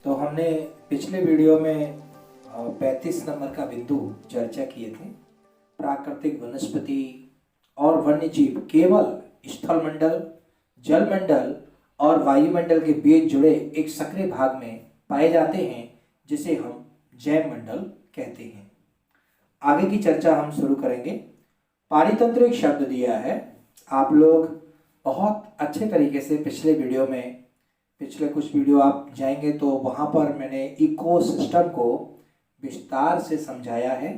तो हमने पिछले वीडियो में 35 नंबर का बिंदु चर्चा किए थे। प्राकृतिक वनस्पति और वन्य जीव केवल स्थल मंडल, जल मंडल और वायुमंडल के बीच जुड़े एक सक्रिय भाग में पाए जाते हैं, जिसे हम जैव मंडल कहते हैं। आगे की चर्चा हम शुरू करेंगे। पारितंत्र एक शब्द दिया है। आप लोग बहुत अच्छे तरीके से पिछले कुछ वीडियो आप जाएंगे तो वहाँ पर मैंने इकोसिस्टम को विस्तार से समझाया है,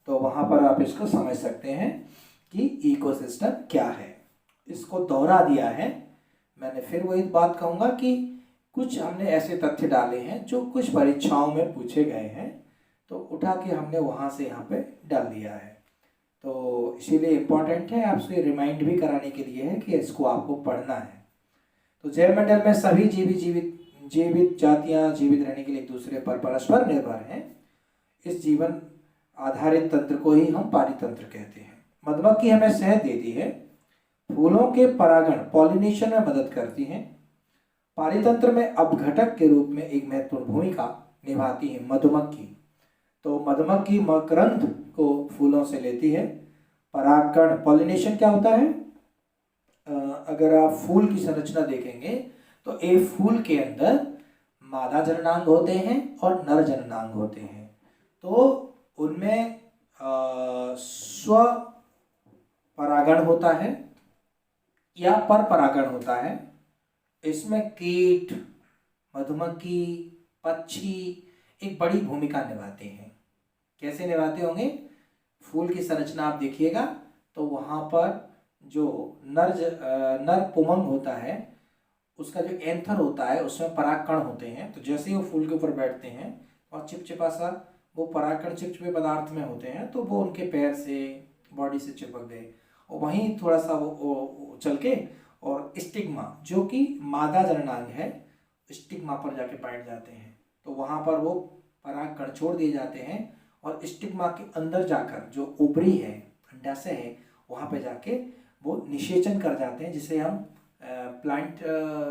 तो वहाँ पर आप इसको समझ सकते हैं कि इकोसिस्टम क्या है। इसको दोहरा दिया है। मैंने फिर वही बात कहूँगा कि कुछ हमने ऐसे तथ्य डाले हैं जो कुछ परीक्षाओं में पूछे गए हैं, तो उठा के हमने वहाँ से यहाँ पे डाल दिया है। तो इसीलिए इम्पोर्टेंट है, आपसे रिमाइंड भी कराने के लिए है कि इसको आपको पढ़ना है। तो जैव मंडल में सभी जीवित जातियां जीवित रहने के लिए एक दूसरे पर परस्पर निर्भर हैं। इस जीवन आधारित तंत्र को ही हम पारितंत्र कहते हैं। मधुमक्खी हमें शहद देती है, फूलों के परागण पॉलिनेशन में मदद करती हैं। पारितंत्र में अपघटक के रूप में एक महत्वपूर्ण भूमिका निभाती है मधुमक्खी। तो मधुमक्खी मकरंद को फूलों से लेती है। परागण पॉलिनेशन क्या होता है? अगर आप फूल की संरचना देखेंगे तो एक फूल के अंदर मादा जननांग होते हैं और नर जननांग होते हैं। तो उनमें स्व परागण होता है या पर परागण होता है। इसमें कीट, मधुमक्खी, पक्षी एक बड़ी भूमिका निभाते हैं। कैसे निभाते होंगे? फूल की संरचना आप देखिएगा तो वहाँ पर जो नर पुमंग होता है, उसका जो एंथर होता है उसमें परागकण होते हैं। तो जैसे ही वो फूल के ऊपर बैठते हैं और चिपचिपा सा वो परागकण चिपचिपे पदार्थ में होते हैं, तो वो उनके पैर से, बॉडी से चिपक गए और वहीं थोड़ा सा वो चल के और स्टिग्मा जो कि मादा जननांग है, स्टिग्मा पर जाके बैठ जाते हैं। तो वहाँ पर वो परागकण छोड़ दिए जाते हैं और स्टिग्मा के अंदर जाकर जो ओवरी है, अंडाशय है, वहाँ पे जाके वो निषेचन कर जाते हैं, जिसे हम प्लांट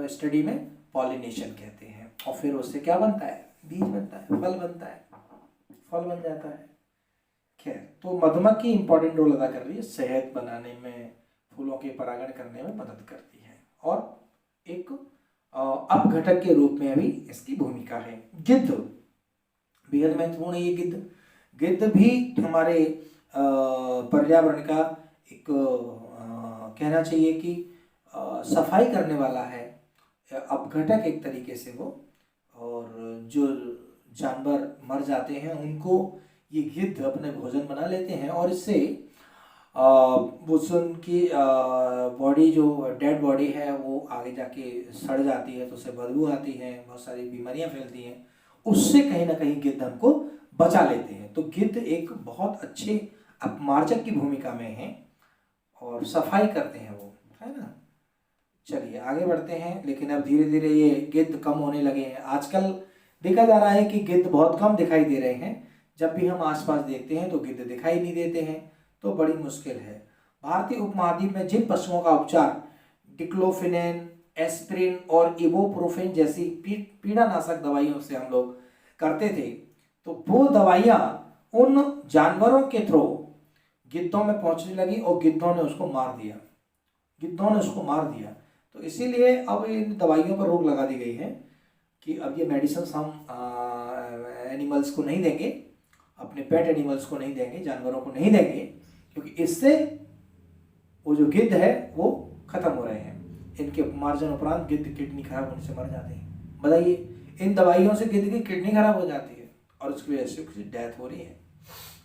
स्टडी में पॉलिनेशन कहते हैं। और फिर उससे क्या बनता है? बीज बनता है, फल बनता है, फल बन जाता है। खैर, तो मधुमक्खी इंपॉर्टेंट रोल अदा कर रही है, शहद बनाने में, फूलों के परागण करने में मदद करती है और एक अपघटक के रूप में भी इसकी भूमिका है। गिद्ध बेहद महत्वपूर्ण है। ये गिद्ध भी हमारे पर्यावरण का एक कहना चाहिए कि सफाई करने वाला है, अपघटक एक तरीके से वो। और जो जानवर मर जाते हैं उनको ये गिद्ध अपने भोजन बना लेते हैं और इससे वो उनकी बॉडी, जो डेड बॉडी है, वो आगे जाके सड़ जाती है, तो उससे बदबू आती है, बहुत सारी बीमारियां फैलती हैं। उससे कहीं ना कहीं गिद्ध हमको बचा लेते हैं। तो गिद्ध एक बहुत अच्छे अपमार्जक की भूमिका में है और सफाई करते हैं वो, है ना। चलिए आगे बढ़ते हैं। लेकिन अब धीरे धीरे ये गिद्ध कम होने लगे हैं। आजकल देखा जा रहा है कि गिद्ध बहुत कम दिखाई दे रहे हैं। जब भी हम आसपास देखते हैं तो गिद्ध दिखाई नहीं देते हैं, तो बड़ी मुश्किल है। भारतीय उपमहाद्वीप में जिन पशुओं का उपचार डिक्लोफिनेन, एस्प्रिन और इबुप्रोफेन जैसी पीड़ानाशक दवाइयों से हम लोग करते थे, तो वो दवाइयाँ उन जानवरों के थ्रू गिद्धों में पहुंचने लगी और गिद्धों ने उसको मार दिया। तो इसीलिए अब इन दवाइयों पर रोक लगा दी गई है कि अब ये मेडिसिन हम एनिमल्स को नहीं देंगे, अपने पेट एनिमल्स को नहीं देंगे, जानवरों को नहीं देंगे, क्योंकि इससे वो जो गिद्ध है वो खत्म हो रहे हैं। इनके मार्जन उपरांत गिद्ध किडनी खराब होने से मर जाते हैं। बताइए, इन दवाइयों से गिद्ध की किडनी खराब हो जाती है और उसकी वजह से उसकी डेथ हो रही है।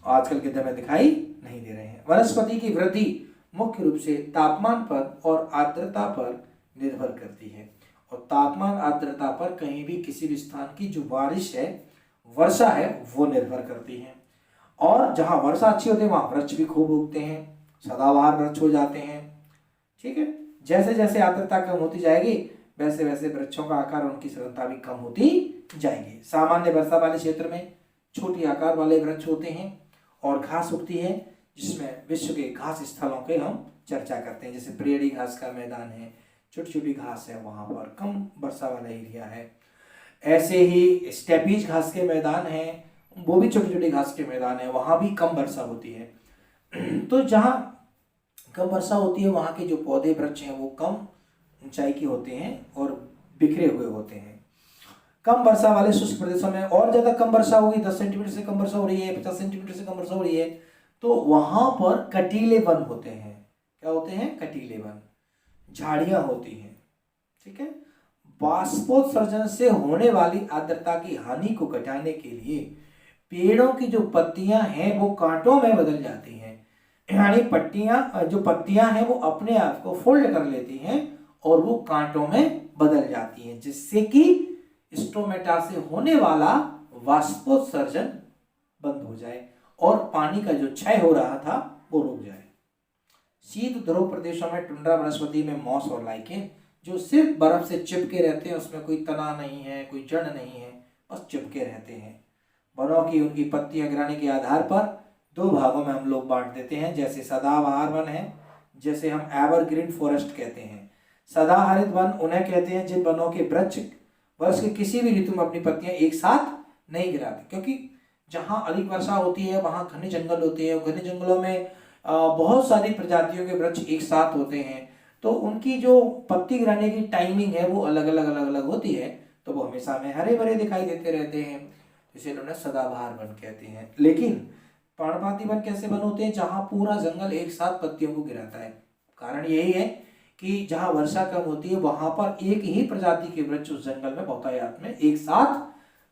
आजकल गिद्ध में दिखाई नहीं दे रहे हैं। वनस्पति की वृद्धि मुख्य रूप से तापमान पर और आर्द्रता पर निर्भर करती है, और तापमान आर्द्रता पर कहीं भी किसी भी स्थान की जो बारिश है, वर्षा है, वो निर्भर करती है। और जहाँ वर्षा अच्छी होती है वहाँ वृक्ष भी खूब उगते हैं, सदाबहार वृक्ष हो जाते हैं। ठीक है, जैसे जैसे आर्द्रता कम होती जाएगी वैसे वैसे वृक्षों का आकार, उनकी सघनता भी कम होती जाएगी। सामान्य वर्षा वाले क्षेत्र में छोटी आकार वाले वृक्ष होते हैं और घास उगती है, जिसमें विश्व के घास स्थलों के हम चर्चा करते हैं। जैसे प्रेरी घास का मैदान है, छोटी छोटी घास है, वहाँ पर कम वर्षा वाला एरिया है। ऐसे ही स्टेपीज घास के मैदान हैं, वो भी छोटे छोटे घास के मैदान है, वहाँ भी कम वर्षा होती है। तो जहाँ कम वर्षा होती है वहाँ के जो पौधे वृक्ष हैं वो कम ऊंचाई के होते हैं और बिखरे हुए होते हैं। कम वर्षा वाले शुष्क प्रदेशों में और ज़्यादा कम वर्षा होगी, 10 सेंटीमीटर से कम वर्षा हो रही है, 50 सेंटीमीटर से कम वर्षा हो रही है, तो वहाँ पर कटीले वन होते हैं। क्या होते हैं? कटीले वन, झाड़ियाँ होती हैं। ठीक है। बाष्पोत्सर्जन से होने वाली आर्द्रता की हानि को घटाने के लिए पेड़ों की जो पत्तियां हैं वो कांटों में बदल जाती हैं, यानी जो पत्तियां हैं वो अपने आप को फोल्ड कर लेती हैं और वो कांटों में बदल जाती हैं, जिससे कि स्टोमेटा से होने वाला वाष्पोत्सर्जन बंद हो जाए और पानी का जो क्षय हो रहा था वो रुक जाए। शीत ध्रुव प्रदेशों में टुंड्रा वनस्पति में मॉस और लाइकेन जो सिर्फ बर्फ से चिपके रहते हैं, उसमें कोई तना नहीं है, कोई जड़ नहीं है, बस चिपके रहते हैं। वनों की उनकी पत्तियां गिराने के आधार पर दो भागों में हम लोग बांट देते हैं, जैसे सदाबहार वन है, जैसे हम एवरग्रीन फॉरेस्ट कहते हैं। सदाहरित वन उन्हें कहते हैं जिन वनों के वृक्ष वर्ष के किसी भी ऋतु में अपनी पत्तियां एक साथ नहीं गिराते, क्योंकि जहाँ अधिक वर्षा होती है वहाँ घने जंगल होते हैं, घने जंगलों में बहुत सारी प्रजातियों के वृक्ष एक साथ होते हैं, तो उनकी जो पत्ती गिराने की टाइमिंग है वो अलग अलग होती है, तो वो हमेशा में हरे भरे दिखाई देते रहते हैं, इसे इन्होंने सदाबहार वन कहते हैं। लेकिन पर्णपाती वन कैसे वन होते हैं? जहाँ पूरा जंगल एक साथ पत्तियों को गिराता है। कारण यही है कि जहाँ वर्षा कम होती है वहां पर एक ही प्रजाति के वृक्ष उस जंगल में बहुतायत में एक साथ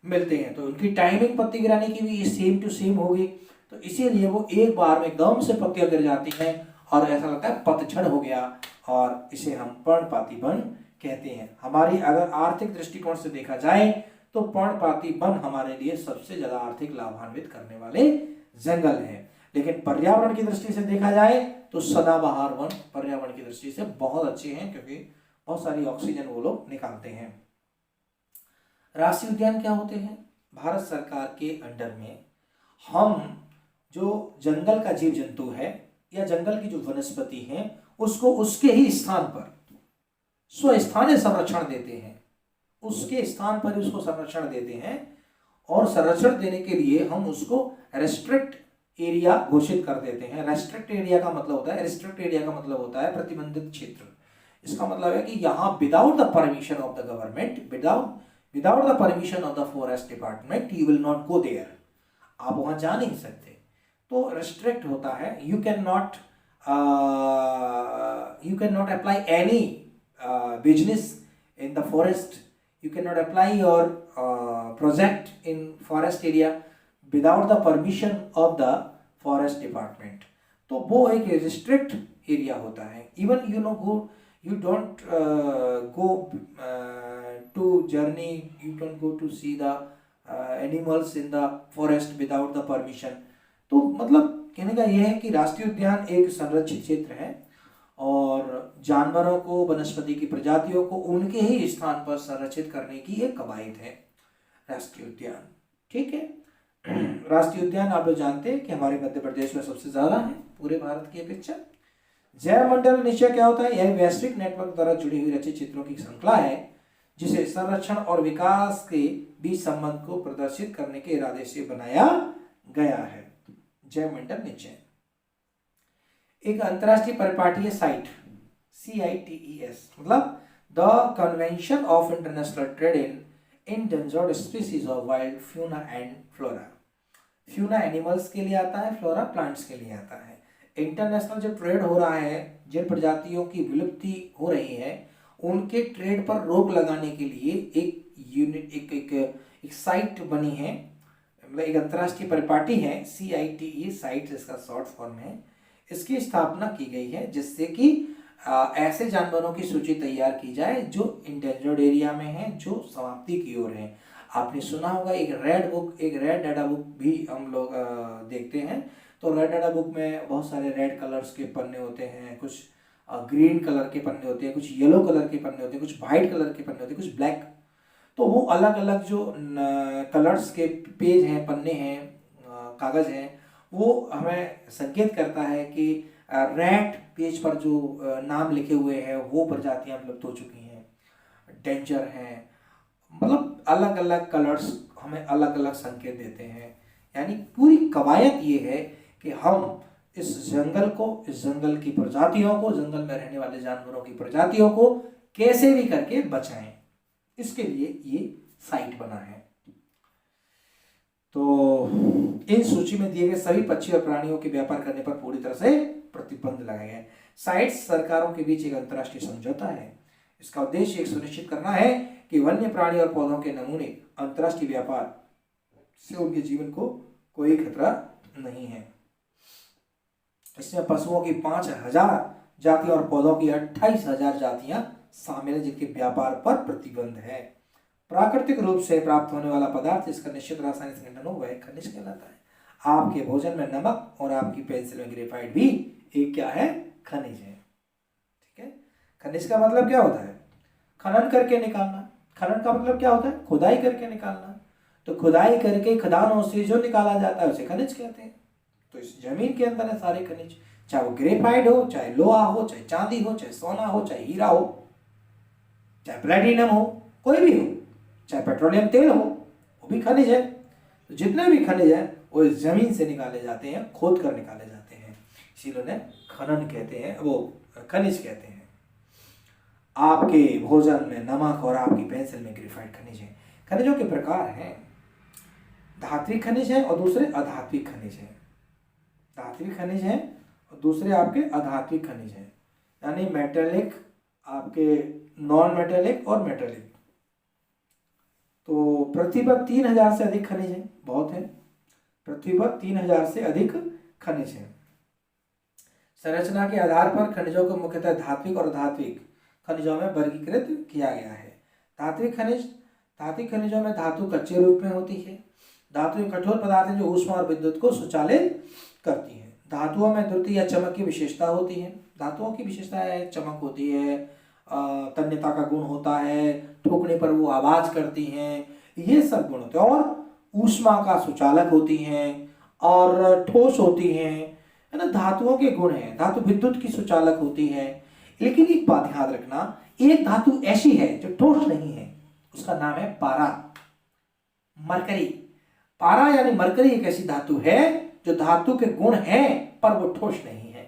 मिलते हैं, तो उनकी टाइमिंग पत्ती गिराने की भी सेम टू सेम होगी, तो इसीलिए वो एक बार में एकदम से पत्तियां गिर जाती हैं और ऐसा लगता है पतझड़ हो गया, और इसे हम पर्णपाती वन कहते हैं। हमारी अगर आर्थिक दृष्टिकोण से देखा जाए तो पर्णपाती वन हमारे लिए सबसे ज्यादा आर्थिक लाभान्वित करने वाले जंगल हैं। लेकिन पर्यावरण की दृष्टि से देखा जाए तो सदाबहार वन पर्यावरण की दृष्टि से बहुत अच्छे हैं, क्योंकि बहुत सारी ऑक्सीजन वो लोग निकालते हैं। राष्ट्रीय उद्यान क्या होते हैं? भारत सरकार के अंडर में हम जो जंगल का जीव जंतु है या जंगल की जो वनस्पति है उसको उसके ही स्थान पर स्वस्थानीय संरक्षण देते हैं, उसके स्थान पर उसको संरक्षण देते हैं, और संरक्षण देने के लिए हम उसको रेस्ट्रिक्ट एरिया घोषित कर देते हैं। रेस्ट्रिक्ट एरिया का मतलब होता है प्रतिबंधित क्षेत्र। इसका मतलब है कि यहाँ without the permission of the government, without the permission of the forest department you will not go there, आप वहां जा नहीं सकते। तो रेस्ट्रिक्ट होता है, you can not apply any business in the forest, you cannot apply your project in forest area without the permission of the forest department। तो वो एक restrict area होता है। Even you don't go to journey, you don't go to see the animals in the forest without the permission। तो मतलब कहने का यह है कि राष्ट्रीय उद्यान एक संरक्षित क्षेत्र है और जानवरों को, वनस्पति की प्रजातियों को उनके ही स्थान पर संरक्षित करने की एक कवायद है राष्ट्रीय उद्यान। ठीक है। राष्ट्रीय उद्यान आप लोग जानते हैं कि हमारे मध्य प्रदेश में सबसे ज्यादा है पूरे भारत की अपेक्षा। जैव मंडल निश्चय क्या होता है? यह वैश्विक नेटवर्क द्वारा जुड़ी हुई रचित चित्रों की श्रृंखला है जिसे संरक्षण और विकास के बीच संबंध को प्रदर्शित करने के इरादे से बनाया गया है। जैव मंडल निश्चय एक अंतरराष्ट्रीय परिपाटीय साइट CITES मतलब the convention of international trade in endangered species of wild fauna and flora. Fauna animals के लिए आता है, फ्लोरा प्लांट्स के लिए आता है। इंटरनेशनल जो ट्रेड हो रहा है, जिन प्रजातियों की विलुप्ति हो रही है उनके ट्रेड पर रोक लगाने के लिए एक यूनिट एक साइट बनी है, मतलब एक अंतरराष्ट्रीय परिपाटी है CITE साइट इसका शॉर्ट फॉर्म है। इसकी स्थापना की गई है जिससे कि ऐसे जानवरों की सूची तैयार की जाए जो इंडेंजर्ड एरिया में हैं, जो समाप्ति की ओर हैं। आपने सुना होगा एक रेड डाटा बुक भी हम लोग देखते हैं, तो रेड डाटा बुक में बहुत सारे रेड कलर्स के पन्ने होते हैं, कुछ ग्रीन कलर के पन्ने होते हैं, कुछ येलो कलर के पन्ने होते हैं, कुछ वाइट कलर के पन्ने होते हैं, कुछ ब्लैक। तो वो अलग अलग जो कलर्स के पेज हैं, पन्ने हैं, कागज हैं, वो हमें संकेत करता है कि रेड पेज पर जो नाम लिखे हुए हैं वो प्रजातियां विलुप्त हो चुकी हैं, डेंजर हैं, मतलब अलग अलग कलर्स हमें अलग अलग संकेत देते हैं। यानी पूरी कवायद ये है कि हम इस जंगल को, इस जंगल की प्रजातियों को, जंगल में रहने वाले जानवरों की प्रजातियों को कैसे भी करके बचाएं, इसके लिए ये साइट बना है। तो इन सूची में दिए गए सभी पक्षी और प्राणियों के व्यापार करने पर पूरी तरह से प्रतिबंध लगाए गए। साइट्स सरकारों के बीच एक अंतर्राष्ट्रीय समझौता है। इसका उद्देश्य एक सुनिश्चित करना है कि वन्य प्राणी और पौधों के नमूने अंतर्राष्ट्रीय व्यापार से उनके जीवन को कोई खतरा नहीं है। इसमें पशुओं की 5000 जातियां और पौधों की 28,000 जातियां शामिल है जिनके व्यापार पर प्रतिबंध है। प्राकृतिक रूप से प्राप्त होने वाला पदार्थ इसका निश्चित रासायनिक संगठन हो वह खनिज कहलाता है। आपके भोजन में नमक और आपकी पेंसिल में ग्रेफाइट भी एक क्या है, खनिज है। ठीक है, खनिज का मतलब क्या होता है, खनन करके निकालना। खनन का मतलब क्या होता है, खुदाई करके निकालना। तो खुदाई करके खदानों से जो निकाला जाता है उसे खनिज कहते हैं। तो इस जमीन के अंदर है सारे खनिज, चाहे वो ग्रेफाइट हो, चाहे लोहा हो, चाहे चांदी हो, चाहे सोना हो, चाहे हीरा हो, चाहे प्लेटिनम हो, कोई भी हो, चाहे पेट्रोलियम तेल हो, वो भी खनिज है। तो जितने भी खनिज है वो इस जमीन से निकाले जाते हैं, खोद कर निकाले जाते हैं, इसीलिए उन्हें खनन कहते हैं, वो खनिज कहते हैं। आपके भोजन में नमक और आपकी पेंसिल में ग्रेफाइट खनिज है। खनिजों के प्रकार हैं, धात्विक खनिज है और दूसरे अधात्विक खनिज है। धात्विक खनिज है और दूसरे आपके अधात्विक खनिज है, यानी मेटेलिक, आपके नॉन मेटेलिक और मेटेलिक। तो पृथ्वी पर 3000 से अधिक खनिज है, बहुत है। पृथ्वी पर 3000 से अधिक खनिज है। संरचना के आधार पर खनिजों को मुख्यतः धात्विक और अधात्विक खनिजों में वर्गीकृत किया गया है। धात्विक खनिजों में धातु कच्चे रूप में होती है। धातु कठोर पदार्थ हैं जो ऊष्मा और विद्युत को संचालित करती हैं। धातुओं में द्रुति या चमक की विशेषता होती है। धातुओं की विशेषता है, चमक होती है, तन्यता का गुण होता है, ठोकने पर वो आवाज करती हैं, ये सब गुण होते हैं। और ऊष्मा का सुचालक होती हैं और ठोस होती हैं, है ना, धातुओं के गुण हैं। धातु विद्युत की सुचालक होती है। लेकिन एक बात याद रखना, एक धातु ऐसी है जो ठोस नहीं है, उसका नाम है पारा, मरकरी। पारा यानी मरकरी एक ऐसी धातु है जो धातु के गुण हैं पर वो ठोस नहीं है।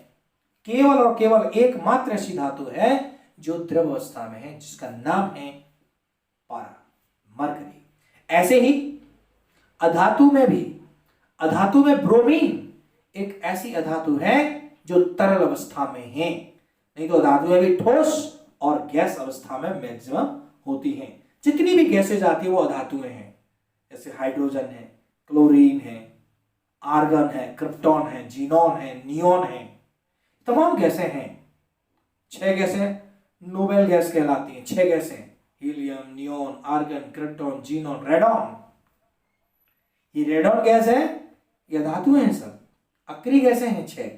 केवल और केवल एकमात्र ऐसी धातु है जो द्रव अवस्था में है, जिसका नाम है पारा, मरकरी। ऐसे ही अधातु में ब्रोमीन एक ऐसी अधातु है जो तरल अवस्था में है। नहीं तो धातुएं भी ठोस और गैस अवस्था में मैक्सिमम होती हैं। जितनी भी गैसेज आती है वो अधातुएं हैं, जैसे हाइड्रोजन है, क्लोरीन है, आर्गन है, क्रिप्टॉन है, जीनॉन है, नियोन है, तमाम गैसें हैं। 6 गैसें नोबेल गैस कहलाती हैं। 6 गैसें, helium, neon, argon, krypton, xenon, radon. ये रेडॉन गैस है, ये धातुएं हैं सब। अक्रिय गैसें हैं 6।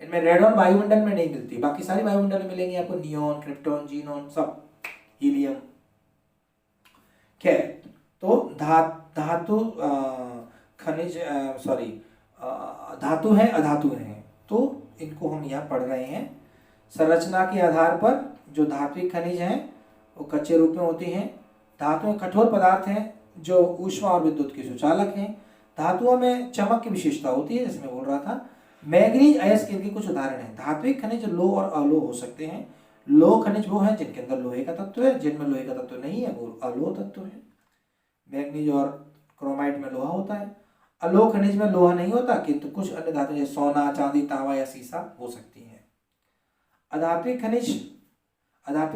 इनमें रेडॉन वायुमंडल में नहीं मिलती, बाकी सारी वायुमंडल में मिलेंगी आपको, नियोन, क्रिप्टॉन, जीनॉन, सब, हीलियम। खैर, तो धातु खनिज धातु है, अधातु हैं, तो इनको हम यहाँ पढ़ रहे हैं। संरचना के आधार पर जो धात्विक खनिज हैं वो कच्चे रूप में होती हैं। धातुएं कठोर पदार्थ हैं जो ऊष्मा और विद्युत के सुचालक हैं। धातुओं में चमक की विशेषता होती है, जैसे मैं बोल रहा था। मैग्नीज, अयस्क इनके कुछ उदाहरण हैं। धात्विक खनिज लोह और अलोह हो सकते हैं। लोह खनिज वो हैं जिनके अंदर लोहे का तत्व है, जिनमें लोहे का तत्व नहीं है वो अलोह तत्व है। मैग्नीज और क्रोमाइट में लोहा होता है। अलोह खनिज में लोहा नहीं होता, किंतु कुछ अन्य धातु जैसे सोना, चांदी, तांबा या सीसा हो सकती हैं। अधात्विक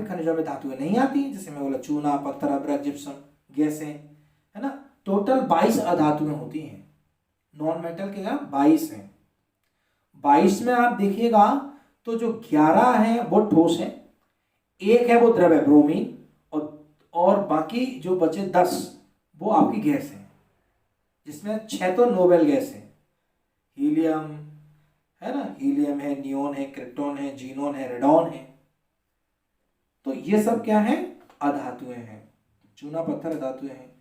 खनिजों में धातुएं नहीं आती, जैसे मैं बोला चूना, पत्थर, अब्रक, जिप्सम, गैसें, है ना। टोटल 22 अधातुएं होती हैं। नॉन मेटल के यहाँ 22 हैं। 22 में आप देखिएगा तो जो 11 है वो ठोस है, 1 है वो द्रव है, ब्रोमीन, और बाकी जो बचे 10 वो आपकी गैस है, जिसमें 6 तो नोबेल गैस है। हीलियम है ना, हीलियम है, नियोन है, क्रिप्टॉन है, जीनॉन है, रेडॉन है। तो ये सब क्या है, अधातुएं हैं। चूना, पत्थर अधातुएं हैं।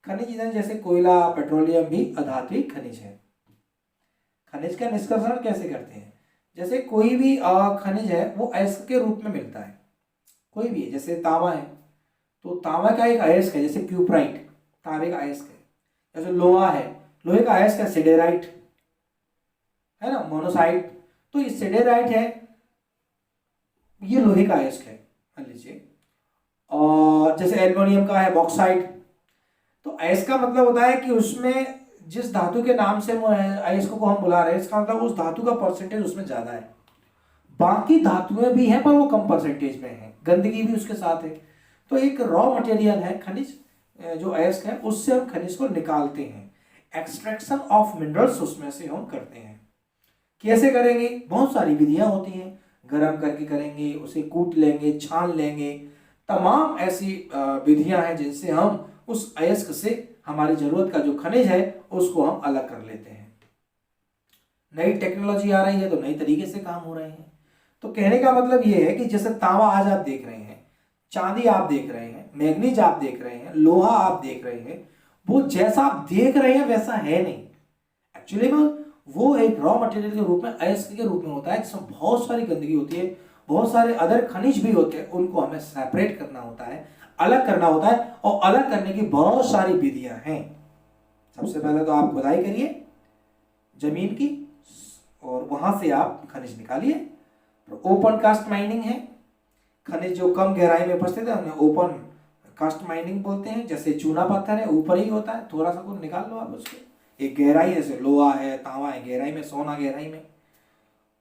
खनिज जैसे कोयला, पेट्रोलियम भी अधात्विक खनिज है। खनिज का निष्कर्षण कैसे करते हैं, जैसे कोई भी खनिज है वो अयस्क के रूप में मिलता है, कोई भी है। जैसे तांबा है तो तांबा का एक अयस्क है, जैसे क्यूप्राइट, तांबे का अयस्क है। जैसे लोहा है, लोहे का अयस्क है सिडेराइट, है ना, मोनोसाइट। तो ये सिडेराइट है, ये लोहे का अयस्क है मान लीजिए। और जैसे एल्युमिनियम का है बॉक्साइट। तो अयस्क का मतलब होता है कि उसमें जिस धातु के नाम से अयस्क को हम बुला रहे हैं, इसका मतलब उस धातु का परसेंटेज उसमें ज्यादा है। बाकी धातुएं भी हैं पर वो कम परसेंटेज में है, गंदगी भी उसके साथ है। तो एक रॉ मटेरियल है खनिज, जो अयस्क है, उससे हम खनिज को निकालते हैं। एक्सट्रैक्शन ऑफ मिनरल्स उसमें से हम करते हैं। कैसे करेंगे? बहुत सारी विधियां होती हैं, गर्म करके करेंगे, उसे कूट लेंगे, छान लेंगे, तमाम ऐसी विधियां हैं जिनसे हम उस अयस्क से हमारी जरूरत का जो खनिज है उसको हम अलग कर लेते हैं। नई टेक्नोलॉजी आ रही है तो नई तरीके से काम हो रहे हैं। तो कहने का मतलब ये है कि जैसे तांबा आज आप देख रहे हैं, चांदी आप देख रहे हैं, मैग्नीज आप देख रहे हैं, लोहा आप देख रहे हैं, वो जैसा आप देख रहे हैं वैसा है नहीं। एक्चुअली में वो एक रॉ मटेरियल के रूप में, अयस्क के रूप में होता है, जिसमें बहुत सारी गंदगी होती है, बहुत सारे अदर खनिज भी होते हैं, उनको हमें सेपरेट करना होता है, अलग करना होता है। और अलग करने की बहुत सारी विधियां हैं। सबसे पहले तो आप खुदाई करिए जमीन की, और वहां से आप खनिज निकालिए। ओपन कास्ट माइनिंग है, खनिज जो कम गहराई में उपस्थित है उन्हें ओपन कास्ट माइनिंग बोलते हैं। जैसे चूना पत्थर है, ऊपर ही होता है, थोड़ा सा कुछ निकाल लो आप उसके, एक गहराई, जैसे लोहा है, तांबा है, गहराई में, सोना गहराई में।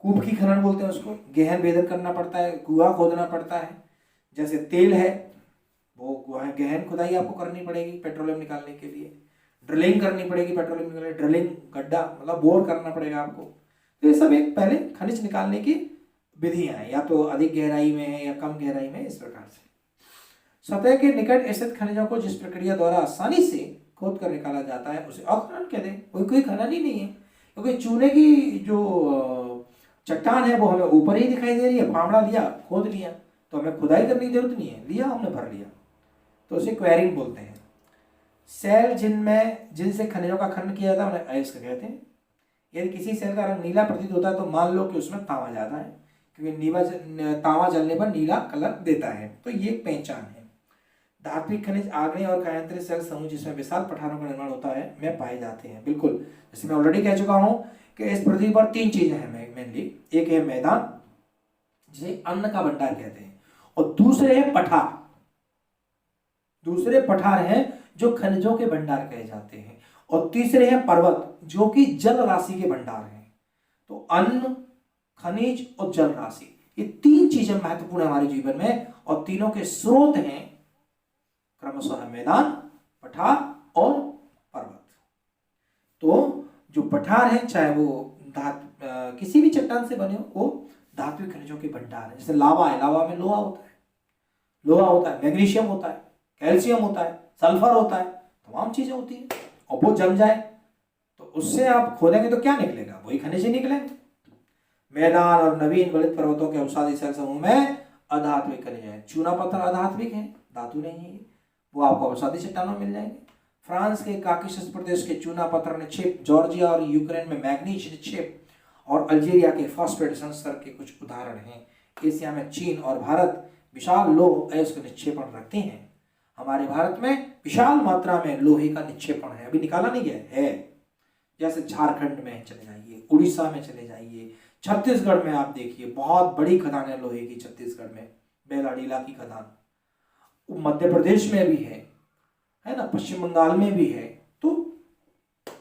कूप की खनन बोलते हैं उसको, गहन भेदन करना पड़ता है, कुआं खोदना पड़ता है। जैसे तेल है, वो गहन खुदाई आपको करनी पड़ेगी पेट्रोलियम निकालने के लिए, ड्रिलिंग करनी पड़ेगी पेट्रोलियम निकालने, ड्रिलिंग गड्ढा मतलब बोर करना पड़ेगा आपको। तो ये सब एक पहले खनिज निकालने की विधियां हैं, या तो अधिक गहराई में है या कम गहराई में, इस प्रकार से। सतह के निकट स्थित खनिजों को जिस प्रक्रिया द्वारा आसानी से खोद कर निकाला जाता है उसे अखनन कहते हैं। कोई खनन ही नहीं है, क्योंकि चूने की जो चट्टान है वो हमें ऊपर ही दिखाई दे रही है, फावड़ा लिया, खोद लिया, तो हमें खुदाई करने की जरूरत नहीं है, लिया हमने, भर लिया, तो उसे क्वेरिंग बोलते हैं। सेल जिनसे खनिजों का खनन किया जाता है उन्हें अयस्क कहते हैं। यदि किसी सेल का रंग नीला प्रतीत होता है तो मान लो कि उसमें तांबा ज्यादा है, क्योंकि तांबा जलने पर नीला कलर देता है। तो ये एक पहचान है। धात्विक खनिज आग्नेय और कायांतरित सेल समूह जिसमें विशाल पठारों का निर्माण होता है में पाए जाते हैं। बिल्कुल, जैसे मैं ऑलरेडी कह चुका हूं कि इस पृथ्वी पर 3 चीजें हैं मेनली। एक है मैदान, जिसे अन्न का भंडार कहते हैं, और दूसरे हैं पठार। दूसरे पठार हैं जो खनिजों के भंडार कहे जाते हैं, और तीसरे हैं पर्वत जो कि जल राशि के भंडार हैं। तो अन्न, खनिज और जल राशि, ये 3 चीजें महत्वपूर्ण है हमारे जीवन में, और तीनों के स्रोत हैं क्रमशः मैदान, पठार और पर्वत। तो जो पठार है, चाहे वो किसी भी चट्टान से बने हो, वो धात्विक खनिजों के भंडार है। जैसे लावा है, लावा में लोहा होता है, मैग्नीशियम होता है, कैल्शियम होता है, सल्फर होता है, तमाम चीजें होती है। और वो जम जाए तो उससे आप खोदेंगे तो क्या निकलेगा? वही खनिज ही निकलेंगे। मैदान और नवीन गलित पर्वतों के अवसादी सेल समूह में अधात्विक खनिज है। चूना पत्थर अधात्विक है, धातु नहीं है, वो आपको अवसादी चट्टानों में मिल जाएंगे। फ्रांस के काकेशस प्रदेश के चूना पत्थर निक्षेप, जॉर्जिया और यूक्रेन में मैग्नीज निक्षेप, और अल्जीरिया के फॉस्फेट संस्तर के कुछ उदाहरण हैं। एशिया में चीन और भारत विशाल लोह अयस्क निक्षेपण रखते हैं। हमारे भारत में विशाल मात्रा में लोहे का निक्षेपण है, अभी निकाला नहीं गया है। जैसे झारखंड में चले जाइए, उड़ीसा में चले जाइए, छत्तीसगढ़ में आप देखिए, बहुत बड़ी खदान है लोहे की छत्तीसगढ़ में, बेलाडीला की खदान। मध्य प्रदेश में भी है ना, पश्चिम बंगाल में भी है। तो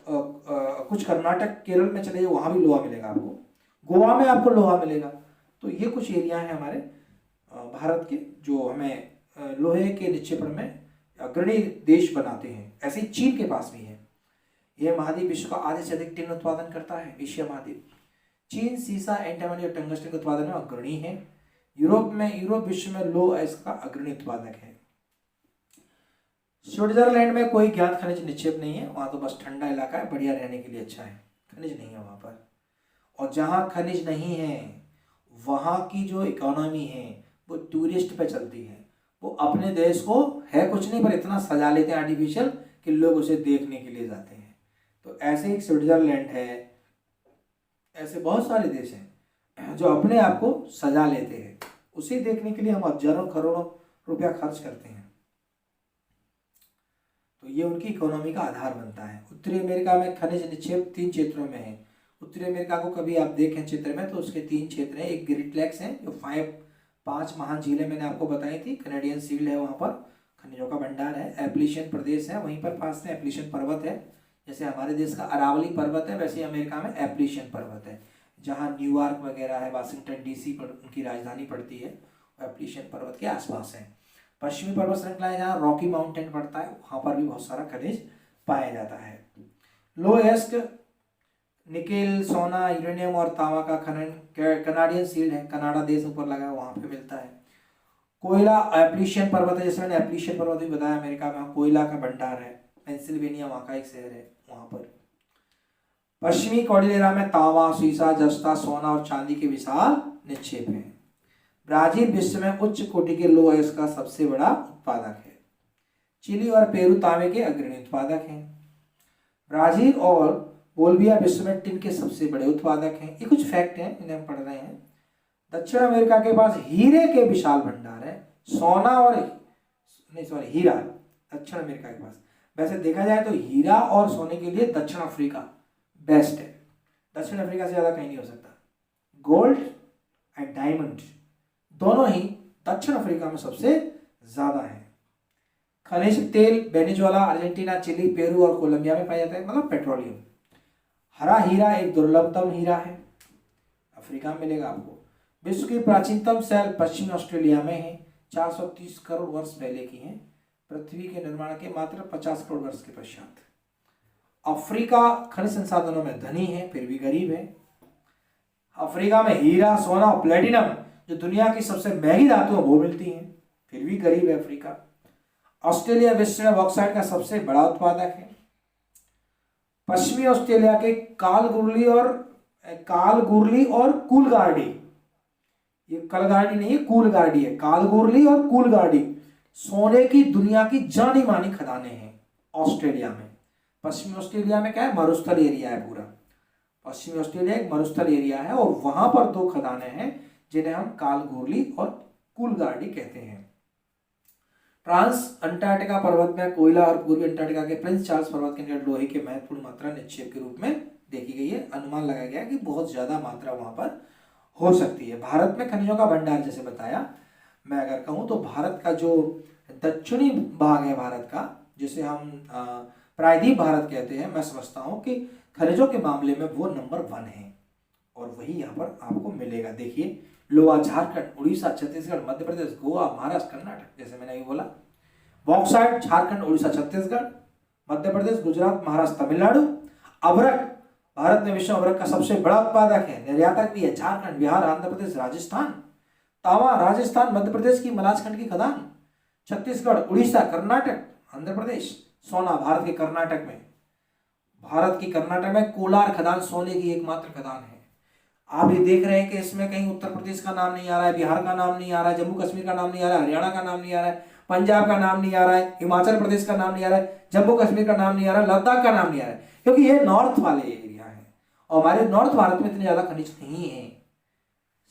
कुछ कर्नाटक, केरल में चले जाइए, वहां भी लोहा मिलेगा आपको, गोवा में आपको लोहा मिलेगा। तो ये कुछ एरिया है हमारे भारत के जो हमें लोहे के निक्षेपण में अग्रणी देश बनाते हैं। ऐसे ही चीन के पास भी है। यह महाद्वीप विश्व का आधे से अधिक टिन उत्पादन करता है। एशिया महाद्वीप, चीन सीसा, एंटीमनी और टंगस्टन के उत्पादन में अग्रणी है। यूरोप विश्व में लोह अयस्क का अग्रणी उत्पादक है। स्विट्जरलैंड में कोई ज्ञात खनिज निक्षेप नहीं है, वहां तो बस ठंडा इलाका है, बढ़िया रहने के लिए अच्छा है, खनिज नहीं है वहां पर। और जहां खनिज नहीं है वहां की जो इकोनॉमी है वो टूरिस्ट पे चलती है। वो अपने देश को है कुछ नहीं पर इतना सजा लेते हैं आर्टिफिशियल कि लोग उसे देखने के लिए जाते हैं। तो ऐसे एक स्विट्जरलैंड है, ऐसे बहुत सारे देश हैं जो अपने आप को सजा लेते हैं, उसे देखने के लिए हम हजारों करोड़ों रुपया खर्च करते हैं। तो ये उनकी इकोनॉमी का आधार बनता है। उत्तरी अमेरिका में खनिज निक्षेप 3 क्षेत्रों में है। उत्तरी अमेरिका को कभी आप देखें चित्र में तो उसके 3 क्षेत्र हैं। एक ग्रेट लेक्स है जो 5 महान झीलें मैंने आपको बताई थी, कैनेडियन सील्ड है, वहाँ पर खनिजों का भंडार है। एप्लिशियन प्रदेश है, वहीं पर पास में एप्लिशियन पर्वत है। जैसे हमारे देश का अरावली पर्वत है वैसे अमेरिका में एप्लिशियन पर्वत है, जहाँ न्यूयॉर्क वगैरह है, वाशिंगटन डीसी पर उनकी राजधानी पड़ती है, एप्लिशियन पर्वत के आसपास है। पश्चिमी पर्वत श्रृंखला है जहाँ रॉकी माउंटेन पड़ता है, वहाँ पर भी बहुत सारा खनिज पाया जाता है। लोएस्ट निकेल, सोना, यूरेनियम और तांबा का खनन कनाडियन सील्ड है, कनाडा देश ऊपर लगा है, वहाँ पे मिलता है। कोयला एप्लिशियन पर्वत है, जैसे मैंने एप्लिशियन पर्वत भी बताया, अमेरिका में कोयला का भंडार है। पेंसिल्वेनिया वहाँ का एक शहर है, वहाँ पर। पश्चिमी कॉर्डिलेरा में तांबा, सीसा, जस्ता, सोना और चांदी के विशाल निक्षेप हैं। ब्राजील विश्व में उच्च कोटि के लौह अयस्क का सबसे बड़ा उत्पादक है। चिली और पेरू तांबे के अग्रणी उत्पादक हैं। ब्राजील और बोल्विया विश्व में टिन के सबसे बड़े उत्पादक हैं। ये कुछ फैक्ट हैं, इन्हें हम पढ़ रहे हैं। दक्षिण अमेरिका के पास हीरे के विशाल भंडार है। सोना और हीरा दक्षिण अमेरिका के पास। वैसे देखा जाए तो हीरा और सोने के लिए दक्षिण अफ्रीका बेस्ट है, दक्षिण अफ्रीका से ज्यादा कहीं नहीं हो सकता। गोल्ड एंड डायमंड दोनों ही दक्षिण अफ्रीका में सबसे ज्यादा है। खनिज तेल वेनेजुएला, अर्जेंटीना, चिली, पेरू और कोलंबिया में पाया जाता है, मतलब पेट्रोलियम। हरा हीरा एक दुर्लभतम हीरा है, अफ्रीका में मिलेगा आपको। विश्व की प्राचीनतम सेल पश्चिमी ऑस्ट्रेलिया में है, 430 करोड़ वर्ष पहले की है, पृथ्वी के निर्माण के मात्र 50 करोड़ वर्ष के पश्चात। अफ्रीका खनिज संसाधनों में धनी है, फिर भी गरीब है। अफ्रीका में हीरा, सोना और प्लेटिनम जो दुनिया की सबसे महंगी धातु है वो मिलती हैं, फिर भी गरीब है अफ्रीका। ऑस्ट्रेलिया विश्व में बॉक्साइट का सबसे बड़ा उत्पादक है। पश्चिमी ऑस्ट्रेलिया के कालगुरली और कूलगार्डी, ये कलगार्डी नहीं है, कूलगार्डी है, कालगुरली और कूलगार्डी सोने की दुनिया की जानी मानी खदानें हैं ऑस्ट्रेलिया में। पश्चिमी ऑस्ट्रेलिया में क्या है, मरुस्थल एरिया है पूरा। पश्चिमी ऑस्ट्रेलिया एक मरुस्थल एरिया है और वहां पर 2 खदानें हैं जिन्हें हम कालगुरली और कूलगार्डी कहते हैं। ट्रांस अंटार्कटिका पर्वत में कोयला और पूर्वी अंटार्कटिका के प्रिंस चार्ल्स पर्वत के निकट लोहे की महत्वपूर्ण मात्रा निक्षेप के रूप में देखी गई है। अनुमान लगाया गया कि बहुत ज्यादा मात्रा वहां पर हो सकती है। भारत में खनिजों का भंडार जैसे बताया, मैं अगर कहूँ तो भारत का जो दक्षिणी भाग है भारत का, जिसे हम प्रायद्वीप भारत कहते हैं, मैं समझता हूँ कि खनिजों के मामले में वो नंबर 1 है और वही यहाँ पर आपको मिलेगा। देखिए लोहा झारखंड, उड़ीसा, छत्तीसगढ़, मध्य प्रदेश, गोवा, महाराष्ट्र, कर्नाटक, जैसे मैंने अभी बोला। बॉक्साइट झारखंड, उड़ीसा, छत्तीसगढ़, मध्य प्रदेश, गुजरात, महाराष्ट्र, तमिलनाडु। अभ्रक भारत में विश्व अभ्रक का सबसे बड़ा उत्पादक है, निर्यातक भी है, झारखंड, बिहार, आंध्र प्रदेश, राजस्थान। तांबा राजस्थान, मध्य प्रदेश की मलाजखंड की खदान, छत्तीसगढ़, उड़ीसा, कर्नाटक, आंध्र प्रदेश। सोना भारत के कर्नाटक में, भारत की कर्नाटक में कोलार खदान सोने की एकमात्र खदान है। आप ये देख रहे हैं कि इसमें कहीं उत्तर प्रदेश का नाम नहीं आ रहा है, बिहार का नाम नहीं आ रहा है, जम्मू कश्मीर का नाम नहीं आ रहा है, हरियाणा का नाम नहीं आ रहा है, पंजाब का नाम नहीं आ रहा है, हिमाचल प्रदेश का नाम नहीं आ रहा है, जम्मू कश्मीर का नाम नहीं आ रहा है, लद्दाख का नाम नहीं आ रहा है, क्योंकि ये नॉर्थ वाले एरिया है और हमारे नॉर्थ भारत में इतने ज्यादा खनिज नहीं है।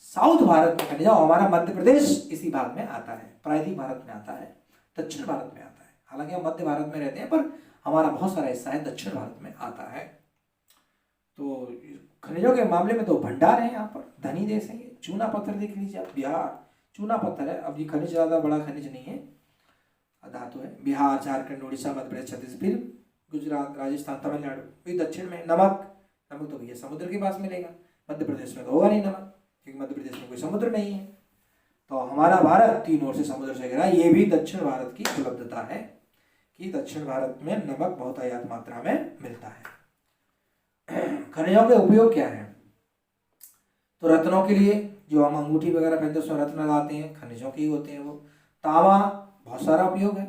साउथ भारत में खनिज, हमारा मध्य प्रदेश इसी भाग में आता है, प्रायद्वीप भारत में आता है, दक्षिण भारत में आता है। हालांकि हम मध्य भारत में रहते हैं पर हमारा बहुत सारा हिस्सा है दक्षिण भारत में आता है। तो खनिजों के मामले में तो भंडार है, यहाँ पर धनी देश है। ये चूना पत्थर देख लीजिए आप, बिहार चूना पत्थर है। अब ये खनिज ज्यादा बड़ा खनिज नहीं है, धातु है। बिहार, झारखंड, उड़ीसा, मध्य प्रदेश, छत्तीसगढ़, गुजरात, राजस्थान, तमिलनाडु। ये दक्षिण में नमक तो भैया समुद्र के पास मिलेगा, मध्य प्रदेश में तो होगा नहीं नमक, क्योंकि मध्य प्रदेश में कोई समुद्र नहीं है। तो हमारा भारत 3 ओर से समुद्र से घिरा। ये भी दक्षिण भारत की उपलब्धता है कि दक्षिण भारत में नमक बहुत आयात मात्रा में मिलता है। खनिजों के उपयोग क्या है? तो रत्नों के लिए जो हम अंगूठी वगैरह पहनते हैं उसमें रत्न लगाते हैं, खनिजों के ही होते हैं वो। तांबा बहुत सारा उपयोग है,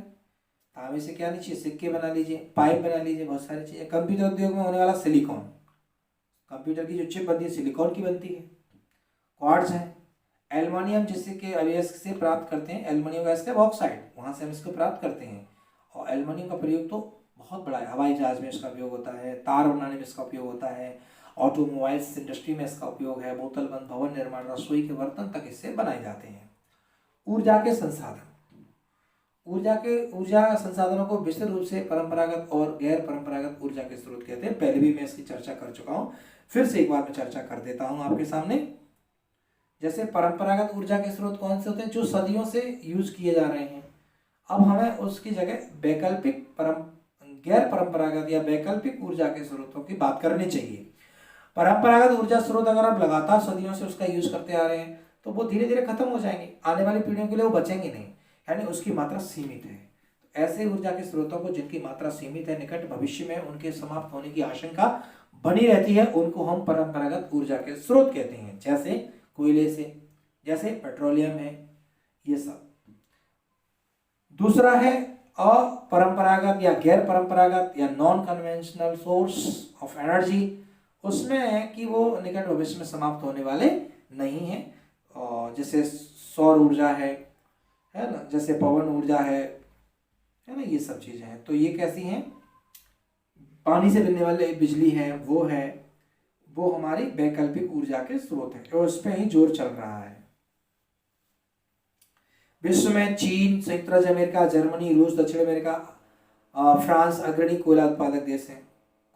तांबे से क्या नहीं चाहिए, सिक्के बना लीजिए, पाइप बना लीजिए, बहुत सारी चीजें। कंप्यूटर उद्योग में होने वाला सिलिकॉन, कंप्यूटर की जो चिप बनती है सिलिकॉन की बनती है। क्वार्ट्ज है। एल्युमिनियम जिससे के अयस्क से प्राप्त करते हैं, एल्युमिनियम का अयस्क है बॉक्साइट, वहां से हम इसको प्राप्त करते हैं। और एल्युमिनियम का प्रयोग तो बहुत बड़ा है, हवाई जहाज में इसका उपयोग होता है, तार बनाने में इसका उपयोग होता है, ऑटोमोबाइल्स इंडस्ट्री में इसका उपयोग है, बोतल बंद भवन निर्माण, रसोई के बर्तन तक इससे बनाए जाते हैं। ऊर्जा के संसाधन, ऊर्जा संसाधनों को विस्तृत रूप से परंपरागत और गैर परंपरागत ऊर्जा के स्रोत कहते हैं। पहले भी मैं इसकी चर्चा कर चुका हूँ, फिर से एक बार मैं चर्चा कर देता हूँ आपके सामने। जैसे परंपरागत ऊर्जा के स्रोत कौन से होते हैं? जो सदियों से यूज किए जा रहे हैं। अब हमें उसकी जगह गैर परंपरागत या वैकल्पिक ऊर्जा के स्रोतों की बात करनी चाहिए। परंपरागत ऊर्जा स्रोत अगर आप लगातार सदियों से उसका यूज करते आ रहे हैं तो वो धीरे धीरे खत्म हो जाएंगे, आने वाली पीढ़ियों के लिए वो बचेंगे नहीं, यानी उसकी मात्रा सीमित है। तो ऐसे ऊर्जा के स्रोतों को जिनकी मात्रा सीमित है, निकट भविष्य में उनके समाप्त होने की आशंका बनी रहती है, उनको हम परंपरागत ऊर्जा के स्रोत कहते हैं। जैसे कोयले से, जैसे पेट्रोलियम है, ये सब। दूसरा है अपरंपरागत या गैर परंपरागत या non conventional source of energy. उसमें है कि वो निकट भविष्य में समाप्त होने वाले नहीं है। और जैसे सौर ऊर्जा है ना, जैसे पवन ऊर्जा है ना, ये सब चीजें हैं। तो ये कैसी हैं? पानी से बनने वाले बिजली है, वो हमारी वैकल्पिक ऊर्जा के स्रोत है और उस पर ही जोर चल रहा है। विश्व में चीन, संयुक्त राज्य अमेरिका, जर्मनी, रूस, दक्षिण अमेरिका, फ्रांस अग्रणी कोयला उत्पादक देश हैं।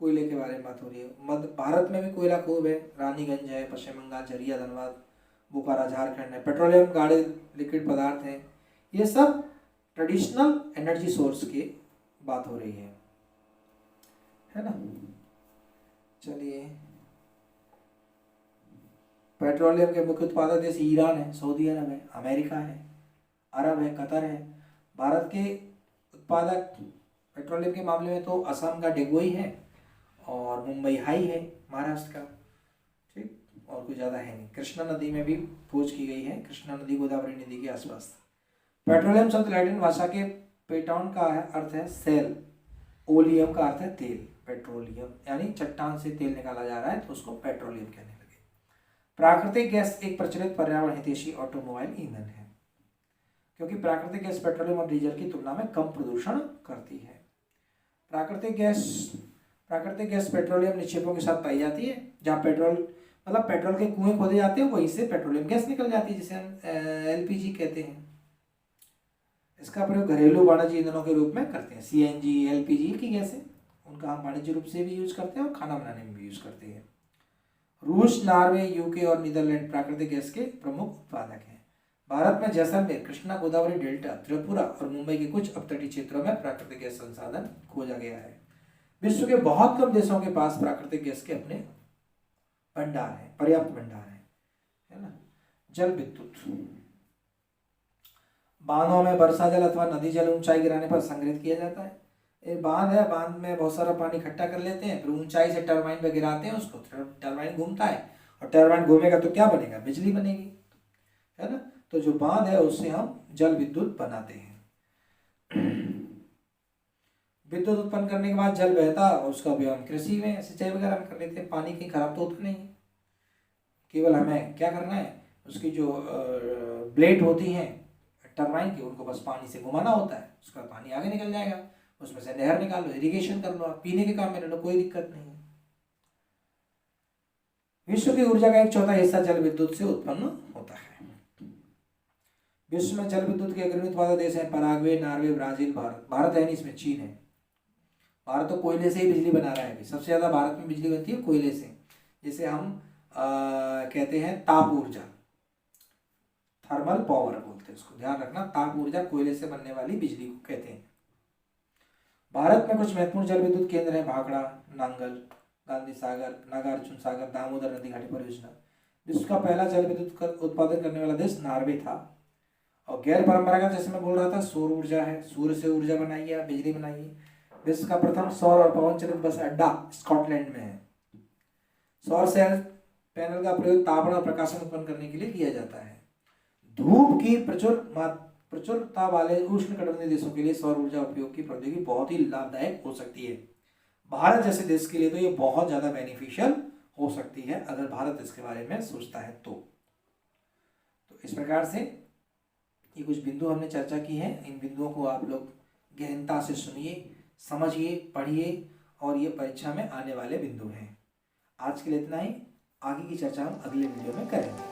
कोयले के बारे में बात हो रही है। मध्य भारत में भी कोयला खूब है, रानीगंज है, पश्चिम बंगाल, झरिया, धनबाद, बोकारो झारखंड है। पेट्रोलियम, गाढ़े लिक्विड पदार्थ हैं। ये सब ट्रेडिशनल एनर्जी सोर्स की बात हो रही है ना। चलिए, पेट्रोलियम के मुख्य उत्पादक देश ईरान है, सऊदी अरब है, अमेरिका है, अरब है, कतर है। भारत के उत्पादक पेट्रोलियम के मामले में तो असम का डिगबोई है और मुंबई हाई है महाराष्ट्र का, ठीक, और कुछ ज़्यादा है नहीं। कृष्णा नदी में भी खोज की गई है, कृष्णा नदी गोदावरी नदी के आसपास। पेट्रोलियम शब्द लैटिन भाषा के पेटॉन का अर्थ है सेल, ओलियम का अर्थ है तेल। पेट्रोलियम यानी चट्टान से तेल निकाला जा रहा है तो उसको पेट्रोलियम कहने लगे। प्राकृतिक गैस एक प्रचलित पर्यावरण हितैषी ऑटोमोबाइल ईंधन है, क्योंकि प्राकृतिक गैस पेट्रोलियम और डीजल की तुलना में कम प्रदूषण करती है। प्राकृतिक गैस पेट्रोलियम निक्षेपों के साथ पाई जाती है। जहाँ पेट्रोल के कुएं खोदे जाते हैं वहीं से पेट्रोलियम गैस निकल जाती है, जिसे हम एलपीजी कहते हैं। इसका प्रयोग घरेलू वाणिज्य ईंधनों के रूप में करते हैं। सीएनजी, एलपीजी की गैस है, उनका हम वाणिज्य रूप से भी यूज करते हैं और खाना बनाने में भी यूज करते हैं। रूस, नॉर्वे, यूके और नीदरलैंड प्राकृतिक गैस के प्रमुख उत्पादक हैं। भारत में जैसलमेर, कृष्णा गोदावरी डेल्टा, त्रिपुरा और मुंबई के कुछ अपतटीय क्षेत्रों में प्राकृतिक गैस संसाधन खोजा गया है। विश्व के बहुत कम देशों के पास प्राकृतिक गैस के अपने भंडार हैं, पर्याप्त भंडार हैं, है ना। जल विद्युत, बांधों में वर्षा जल अथवा नदी जल ऊंचाई गिराने पर संग्रहित किया जाता है। एक बांध है, बांध में बहुत सारा पानी इकट्ठा कर लेते हैं, फिर ऊंचाई से टरबाइन पे गिराते हैं उसको, टरबाइन घूमता है और टरबाइन घूमेगा तो क्या बनेगा? बिजली बनेगी, है ना। तो जो बांध है उससे हम जल विद्युत बनाते हैं। विद्युत उत्पन्न करने के बाद जल बहता और उसका उपयोग हम कृषि में, सिंचाई वगैरह में कर लेते हैं। पानी कहीं खराब तो होता नहीं है, केवल हमें क्या करना है, उसकी जो ब्लेड होती हैं टरबाइन की, उनको बस पानी से घुमाना होता है, उसका पानी आगे निकल जाएगा, उसमें से नहर निकाल लो, इरिगेशन कर लो, आप पीने के काम में ले लो, कोई दिक्कत नहीं है। विश्व की ऊर्जा का एक चौथा हिस्सा जल विद्युत से उत्पन्न होता है। विश्व में जल विद्युत के अग्रणी उत्पादक देश हैं पराग्वे, नॉर्वे, ब्राजील, भारत है नहीं, इसमें चीन है। भारत तो कोयले से ही बिजली बना रहा है अभी, सबसे ज्यादा भारत में बिजली बनती है कोयले से, जिसे हम कहते हैं ताप ऊर्जा, थर्मल पावर बोलते हैं उसको, ध्यान रखना। ताप ऊर्जा कोयले से बनने वाली बिजली को कहते हैं। भारत में कुछ महत्वपूर्ण जल विद्युत केंद्र हैं, भाखड़ा, नांगल, गांधी सागर, नागार्जुन सागर, दामोदर नदी घाटी परियोजना। विश्व का पहला जल विद्युत उत्पादन करने वाला देश नॉर्वे था। और गैर परंपरागत, जैसे मैं बोल रहा था, सौर ऊर्जा है, सूर्य से ऊर्जा बनाइए, बिजली बनाइए। विश्व का प्रथम सौर और पवन चलित बस अड्डा स्कॉटलैंड में है। सौर सेल पैनल का प्रयोग तापन और प्रकाशन उत्पन्न करने के लिए किया जाता है। धूप की प्रचुरता वाले उष्णकटिबंधीय देशों के लिए सौर ऊर्जा उपयोग की प्रौद्योगिकी बहुत ही लाभदायक हो सकती है। भारत जैसे देश के लिए तो ये बहुत ज्यादा बेनिफिशियल हो सकती है अगर भारत इसके बारे में सोचता है तो इस प्रकार से ये कुछ बिंदु हमने चर्चा की है। इन बिंदुओं को आप लोग गहनता से सुनिए, समझिए, पढ़िए और ये परीक्षा में आने वाले बिंदु हैं। आज के लिए इतना ही, आगे की चर्चा हम अगले वीडियो में करेंगे।